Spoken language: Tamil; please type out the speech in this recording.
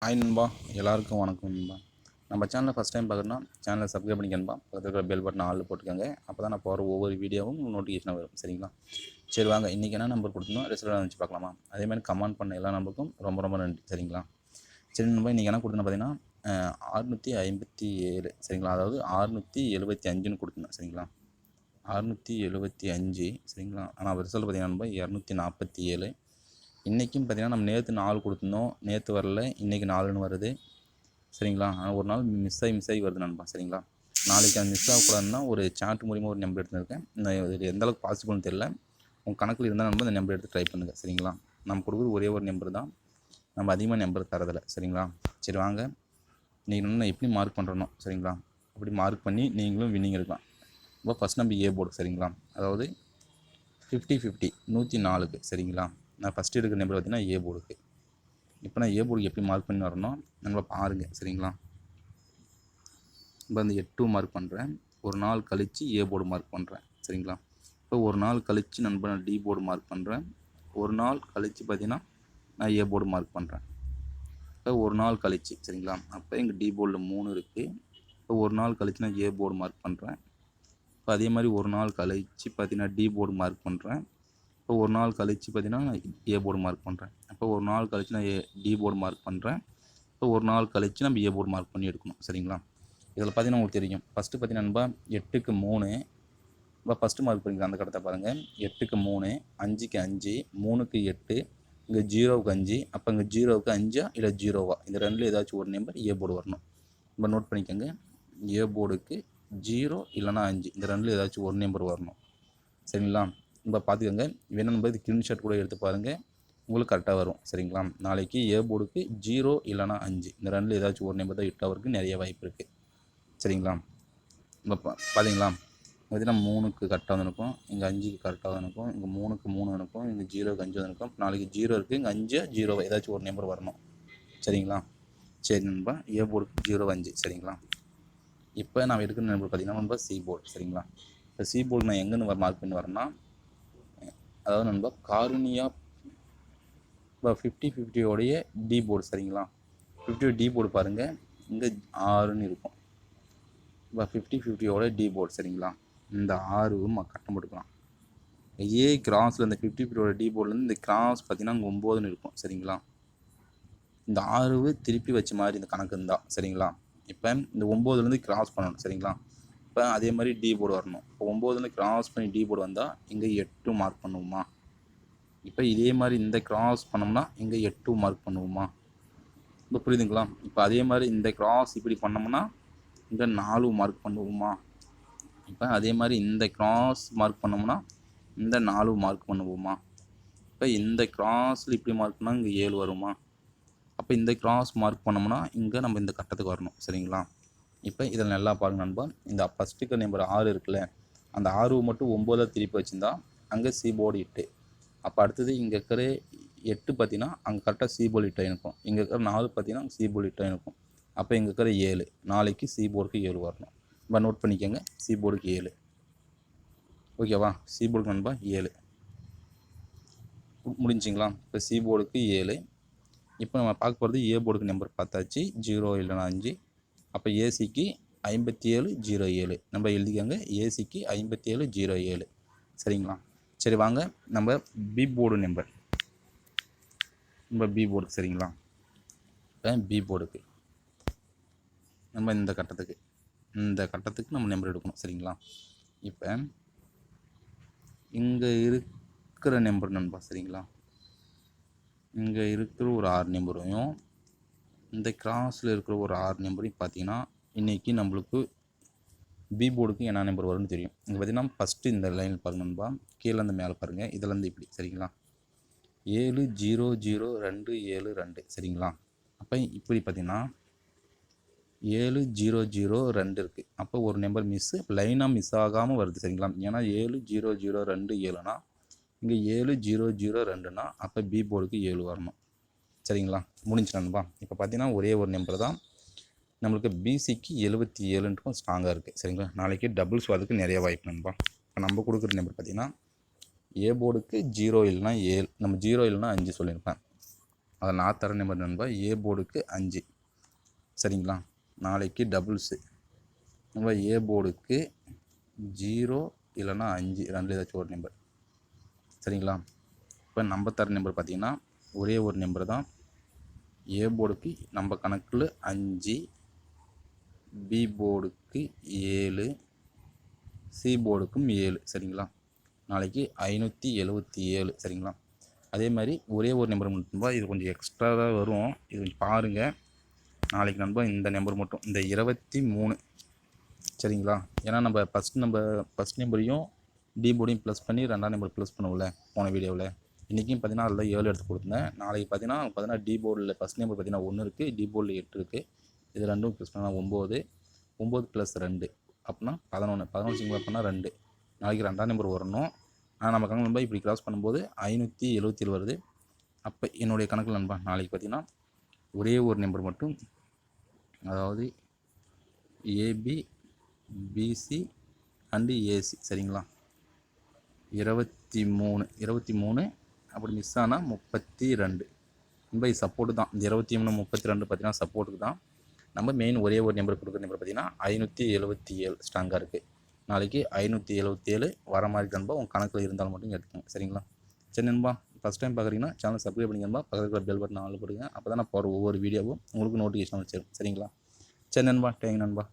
ஹாய் நண்பா, எல்லாருக்கும் வணக்கம் நண்பா. நம்ம சேனலை ஃபஸ்ட் டைம் பார்க்குறோன்னா சேனலை சப்ஸ்கிரைப் பண்ணிக்கணும்பா. பக்கத்தில் இருக்கிற பெல் பட்டன் ஆல் போட்டுக்கோங்க. அப்போ தான் நான் போகிற ஒவ்வொரு வீடியோவும் நோட்டிஃபிகேஷனாக வரும். சரிங்களா? சரி வாங்க, இன்றைக்கி என்ன நம்பர் கொடுத்துருந்தோம் ரிசல்ட் வச்சு பார்க்கலாமா? அதேமாதிரி கமெண்ட் பண்ண எல்லா நம்பருக்கும் ரொம்ப ரொம்ப நன்றி. சரிங்களா? சரி நண்பா, இன்றைக்கி என்ன கொடுத்துருந்தோம் பார்த்தீங்கன்னா 657. சரிங்களா? அதாவது 675ன்னு கொடுத்துருந்தேன். சரிங்களா? 675. சரிங்களா? ஆனால் ரிசல்ட் பார்த்தீங்கன்னா நண்பா 247. இன்றைக்கும் பார்த்திங்கன்னா நம்ம நேற்று 4 கொடுத்துருந்தோம், நேற்று வரல, இன்றைக்கி 4ன்னு வருது. சரிங்களா? ஆனால் ஒரு நாள் மிஸ் ஆகி வருது நண்பா. சரிங்களா? நாளைக்கு அது மிஸ் ஆகக்கூடாதுன்னா ஒரு சாட் மூலிமா ஒரு நம்பர் எடுத்துருக்கேன். இது எந்த அளவுக்கு பாசிபிள்னு தெரியல. உங்கள் கணக்கில் இருந்தால் நண்பா இந்த நம்பர் எடுத்து ட்ரை பண்ணுங்கள். சரிங்களா? நம்ம கொடுக்குறது ஒரே ஒரு நம்பர் தான், நம்ம அதிகமாக நம்பர் தரதில்லை. சரிங்களா? சரி வாங்க, நீங்கள் நான் எப்படி மார்க் பண்ணுறனோ சரிங்களா, அப்படி மார்க் பண்ணி நீங்களும் வின்னிங் எடுக்கலாம். இப்போ ஃபஸ்ட் நம்பர் ஏ போர்டு. சரிங்களா? அதாவது 50-50 104க்கு. சரிங்களா? நான் ஃபஸ்ட்டு எடுக்கிற நம்பர் பார்த்தீங்கன்னா ஏ போர்டுக்கு. இப்போ நான் ஏ போர்டுக்கு எப்படி மார்க் பண்ணி வரணும் நம்ம பாருங்கள். சரிங்களா? இப்போ அந்த 8 மார்க் பண்ணுறேன். ஒரு நாள் கழித்து ஏ போர்டு மார்க் பண்ணுறேன். சரிங்களா? இப்போ ஒரு நாள் கழித்து நான் டி போர்டு மார்க் பண்ணுறேன். ஒரு நாள் கழித்து பார்த்தீங்கன்னா நான் ஏ போர்டு மார்க் பண்ணுறேன். இப்போ ஒரு நாள் கழித்து. சரிங்களா? அப்போ எங்கள் டி போர்டில் 3 இருக்குது. இப்போ ஒரு நாள் கழித்து நான் ஏ போர்டு மார்க் பண்ணுறேன். இப்போ அதே மாதிரி ஒரு நாள் கழித்து பார்த்தீங்கன்னா டி போர்டு மார்க் பண்ணுறேன். இப்போ ஒரு நாள் கழித்து பார்த்தீங்கன்னா ஏ போர்டு மார்க் பண்ணுறேன். அப்போ ஒரு நாள் கழித்து நான் டி போர்டு மார்க் பண்ணுறேன். இப்போ ஒரு நாள் கழித்து நம்ம ஏ போர்டு மார்க் பண்ணி எடுக்கணும். சரிங்களா? இதில் பார்த்தீங்கன்னா உங்களுக்கு தெரியும், ஃபஸ்ட்டு பார்த்தீங்கன்னா 8க்கு 3. இப்போ ஃபஸ்ட்டு மார்க் பண்ணிக்கலாம். அந்த கடத்தை பாருங்கள். 8க்கு 3, 5க்கு 5, 3க்கு 8, இங்கே 0க்கு 5. அப்போ இங்கே 0க்கு 5 இல்லை 0வா, இந்த ரெண்டில் ஏதாச்சும் ஒரு நம்பர் ஏ போர்டு வரணும். இப்போ நோட் பண்ணிக்கோங்க, ஏ போர்டுக்கு 0 இல்லைனா 5, இந்த ரெண்டில் ஏதாச்சும் ஒரு நம்பர் வரணும். சரிங்களா? இப்போ பார்த்துக்கோங்க, வேணும் நம்பர் ஸ்க்ரீன்ஷாட் கூட எடுத்து பாருங்கள், உங்களுக்கு கரெக்டாக வரும். சரிங்களா? நாளைக்கு ஏ போர்டுக்கு 0 இல்லைனா 5, இந்த ரெண்டில் ஏதாச்சும் ஒரு நம்பர் தான் ஹிட் ஆகிறதுக்கு நிறைய வாய்ப்பு இருக்குது. சரிங்களா? இப்போ பார்த்தீங்களா, பார்த்தீங்கன்னா 3க்கு கரெக்டாக வந்துருக்கும், இங்கே 5க்கு கரெக்டாக வந்துருக்கும், இங்கே 3க்கு 3 இருக்கும், இங்கே 0க்கு 5 வந்துருக்கும். நாளைக்கு 0 இருக்குது, இங்கே 5 0 ஏதாச்சும் ஒரு நம்பர் வரணும். சரிங்களா? சரி நண்பா, ஏ போர்டுக்கு 0 5. சரிங்களா? இப்போ நான் எடுக்கிற நம்பர் பார்த்தீங்கன்னா நண்பா சி போர்டு. சரிங்களா? இப்போ சி போர்டு நான் எங்கேன்னு மார்க் பண்ணி வரேன்னா, அதாவது நண்பா காருனியா இப்போ 50-50 டி போர்டு. சரிங்களா? 50 டி போர்டு பாருங்கள், இங்கே 6ன்னு இருக்கும். இப்போ 50-50 டி போர்டு. சரிங்களா? இந்த 6 கட்டம் போட்டுக்கலாம். ஏ கிராஸில் இந்த 50-50 டி போர்டுலேருந்து இந்த கிராஸ் பார்த்தீங்கன்னா அங்கே 9ன்னு இருக்கும். சரிங்களா? இந்த 6 திருப்பி வச்ச மாதிரி இந்த கணக்கு இருந்தால். சரிங்களா? இப்போ இந்த 9லேருந்து கிராஸ் பண்ணணும். சரிங்களா? இப்போ அதே மாதிரி டி போர்டு வரணும். இப்போ 9லேருந்து கிராஸ் பண்ணி டி போர்டு வந்தால் இங்கே 8 மார்க் பண்ணுவோமா? இப்போ இதே மாதிரி இந்த கிராஸ் பண்ணோம்னா இங்கே 8 மார்க் பண்ணுவோமா? இப்போ புரியுதுங்களா? இப்போ அதே மாதிரி இந்த கிராஸ் இப்படி பண்ணோம்னா இங்கே 4 மார்க் பண்ணுவோமா? இப்போ அதே மாதிரி இந்த கிராஸ் மார்க் பண்ணோம்னா இந்த 4 மார்க் பண்ணுவோமா? இப்போ இந்த கிராஸில் இப்படி மார்க் பண்ணால் இங்கே 7 வருமா? அப்போ இந்த கிராஸ் மார்க் பண்ணோம்னா இங்கே நம்ம இந்த கட்டத்துக்கு வரணும். சரிங்களா? இப்போ இதில் நல்லா பாருங்க நண்பா, இந்த ஃபஸ்ட்டுக்கு நம்பர் 6 இருக்குல்ல, அந்த 6 மட்டும் 9 திருப்பி வச்சுருந்தா அங்கே சி போர்டு 8. அப்போ அடுத்தது இங்கே இருக்கிற 8 பார்த்தீங்கன்னா அங்கே கரெக்டாக சி போர்டு 8 இருக்கும். இங்கே இருக்கிற 4 பார்த்தீங்கன்னா சி போர்டு 8 இருக்கும். அப்போ இங்கே இருக்கிற 7, நாளைக்கு சி போர்டுக்கு 7 வரணும். இப்போ நோட் பண்ணிக்கோங்க, சி போர்டுக்கு 7. ஓகேவா? சி போர்டுக்கு நண்பா 7 முடிஞ்சிங்களா? இப்போ சி போர்டுக்கு 7. இப்போ நம்ம பார்க்க போகிறது ஏ போர்டுக்கு நம்பர் பார்த்தாச்சு, 0 இல்லைனா 5. அப்போ ஏசிக்கு 5707 நம்ம எழுதிக்கோங்க, ஏசிக்கு 5707. சரிங்களா? சரி வாங்க, நம்ம பி போர்டு நம்பர், நம்ம பி போர்டு. சரிங்களா? இப்போ பி போர்டுக்கு நம்ம இந்த கட்டத்துக்கு நம்ம நம்பர் எடுக்கணும். சரிங்களா? இப்போ இங்கே இருக்கிற நம்பர் நண்பா. சரிங்களா? இங்கே இருக்கிற ஒரு 6 நம்பரையும் இந்த கிராஸில் இருக்கிற ஒரு 6 நம்பரையும் பார்த்தீங்கன்னா இன்றைக்கி நம்மளுக்கு பி போர்டுக்கு என்ன நம்பர் வரும்னு தெரியும். இங்கே பார்த்தீங்கன்னா ஃபஸ்ட்டு இந்த லைனில் பாருங்க நண்பா, கீழே இந்த மேலே பாருங்கள், இதிலேருந்து இப்படி. சரிங்களா? 7007272. சரிங்களா? அப்போ இப்படி பார்த்தீங்கன்னா 7002 இருக்குது. அப்போ ஒரு நம்பர் மிஸ்ஸு, லைனாக மிஸ் ஆகாமல் வருது. சரிங்களா? ஏன்னா 70027னா இங்கே 7002னா அப்போ பி போர்டுக்கு 7 வரணும். சரிங்களா? முடிஞ்சிடணும்பா. இப்போ பார்த்தீங்கன்னா ஒரே ஒரு நம்பர் தான் நம்மளுக்கு பிசிக்கு 77ன்றும் ஸ்ட்ராங்காக இருக்குது. சரிங்களா? நாளைக்கு டபுள்ஸ் வரதுக்கு நிறைய வாய்ப்பு நண்பா. இப்போ நம்ம கொடுக்குற நம்பர் பார்த்தீங்கன்னா ஏ போர்டுக்கு 0 இல்லைனா 7, நம்ம 0 இல்லைனா 5 சொல்லியிருப்பேன். அதை நான் தர நம்பர் நண்பா ஏ போர்டுக்கு 5 சரிங்களா. நாளைக்கு டபுள்ஸு நண்பா ஏ போர்டுக்கு 0 இல்லைன்னா 5 ரெண்டு ஏதாச்சும் ஒரு நம்பர் சரிங்களா. இப்போ நம்ம தர நம்பர் பார்த்திங்கன்னா ஒரே ஒரு நம்பர் தான். ஏ போர்டுக்கு நம்ம கணக்கில் 5, பி போர்டுக்கு 7, சி போர்டுக்கும் 7 சரிங்களா. நாளைக்கு 577 சரிங்களா. அதே மாதிரி ஒரே ஒரு நம்பர் மட்டும் இது கொஞ்சம் எக்ஸ்ட்ரா தான் வரும், இது கொஞ்சம் பாருங்கள். நாளைக்கு நண்பா இந்த நம்பர் மட்டும் இந்த 23 சரிங்களா. ஏன்னா நம்ம ஃபஸ்ட் நம்பரையும் டி போர்டையும் ப்ளஸ் பண்ணி ரெண்டாம் நம்பர் ப்ளஸ் பண்ணுவோம்ல போன வீடியோவில். இன்றைக்கும் பார்த்தீங்கன்னா அதில் 7 எடுத்து கொடுத்தேன். நாளைக்கு பார்த்தீங்கன்னா டி போர்டில் ஃபஸ்ட் நம்பர் பார்த்தீங்கன்னா 1 இருக்குது, டி போர்டில் 8 இருக்குது. இது ரெண்டும் ப்ளஸ் பண்ணால் 9, 9 + 2 அப்படின்னா 11 சிங்கிள் பண்ணால் 2. நாளைக்கு ரெண்டாம் நம்பர் வரணும். ஆனால் நம்ம கணக்கு நண்பா இப்படி கிராஸ் பண்ணும்போது 577 வருது. அப்போ என்னுடைய கணக்கில் நண்பா நாளைக்கு பார்த்தீங்கன்னா ஒரே ஒரு நம்பர் மட்டும், அதாவது ஏபி, பிசி அண்டு ஏசி சரிங்களா. 23 அப்படி மிஸ் ஆனால் 32 நண்பா. இது சப்போர்ட்டு தான். இந்த 23 32 பார்த்தீங்கன்னா சப்போர்ட்டுக்கு தான். நம்ம மெயின் ஒரே ஒரு நம்பர் கொடுக்குற நம்பர் பார்த்தீங்கன்னா 577 ஸ்ட்ராங்காக இருக்குது. நாளைக்கு 577 வர மாதிரி நண்பா உங்கள் கணக்கில் இருந்தாலும் மட்டும் எடுத்துக்கோங்க சரிங்களா. சரி நண்பா, ஃபஸ்ட் டைம் பார்க்குறீங்கன்னா சேனல் சப்ஸ்கிரைப் பண்ணிங்க நண்பா. பக்கத்தில் பெல் பட்டன் ஆல் போடுங்க. அப்போ தான் நான் போகிற ஒவ்வொரு வீடியோவும் உங்களுக்கு நோட்டிஃபிகேஷன் வச்சிடும் சரிங்களா. சரி நண்பா, தேங்க் நண்பா.